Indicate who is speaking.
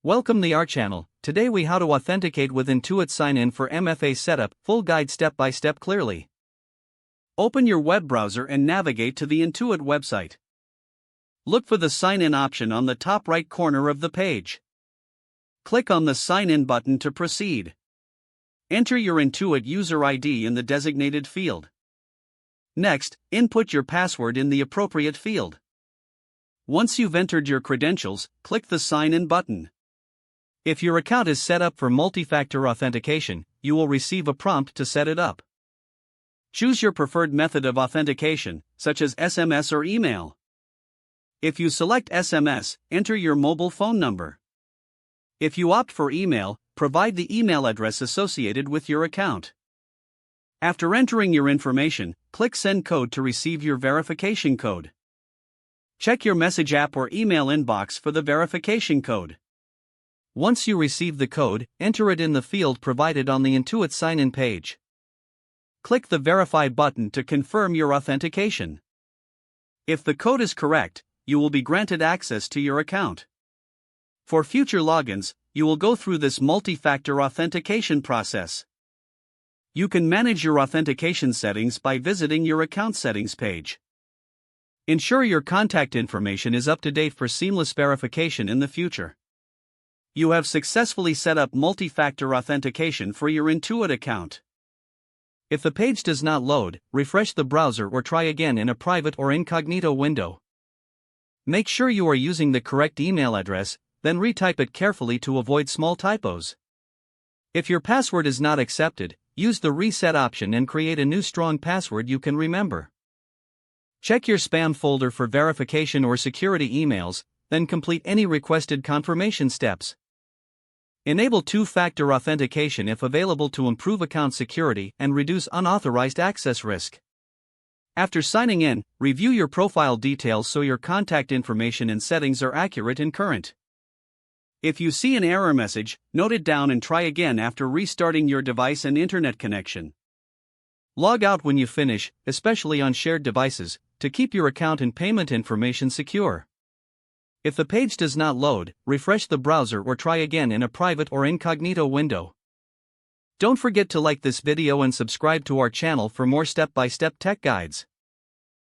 Speaker 1: Welcome to our channel. Today we how to authenticate with Intuit Sign-in for MFA setup, full guide step by step clearly. Open your web browser and navigate to the Intuit website. Look for the Sign-in option on the top right corner of the page. Click on the Sign-in button to proceed. Enter your Intuit user ID in the designated field. Next, input your password in the appropriate field. Once you've entered your credentials, click the Sign-in button. If your account is set up for multi-factor authentication, you will receive a prompt to set it up. Choose your preferred method of authentication, such as SMS or email. If you select SMS, enter your mobile phone number. If you opt for email, provide the email address associated with your account. After entering your information, click Send Code to receive your verification code. Check your message app or email inbox for the verification code. Once you receive the code, enter it in the field provided on the Intuit Sign-in page. Click the Verify button to confirm your authentication. If the code is correct, you will be granted access to your account. For future logins, you will go through this multi-factor authentication process. You can manage your authentication settings by visiting your account settings page. Ensure your contact information is up to date for seamless verification in the future. You have successfully set up multi-factor authentication for your Intuit account. If the page does not load, refresh the browser or try again in a private or incognito window. Make sure you are using the correct email address, then retype it carefully to avoid small typos. If your password is not accepted, use the reset option and create a new strong password you can remember. Check your spam folder for verification or security emails, then complete any requested confirmation steps. Enable two-factor authentication if available to improve account security and reduce unauthorized access risk. After signing in, review your profile details so your contact information and settings are accurate and current. If you see an error message, note it down and try again after restarting your device and internet connection. Log out when you finish, especially on shared devices, to keep your account and payment information secure. If the page does not load, refresh the browser or try again in a private or incognito window. Don't forget to like this video and subscribe to our channel for more step-by-step tech guides.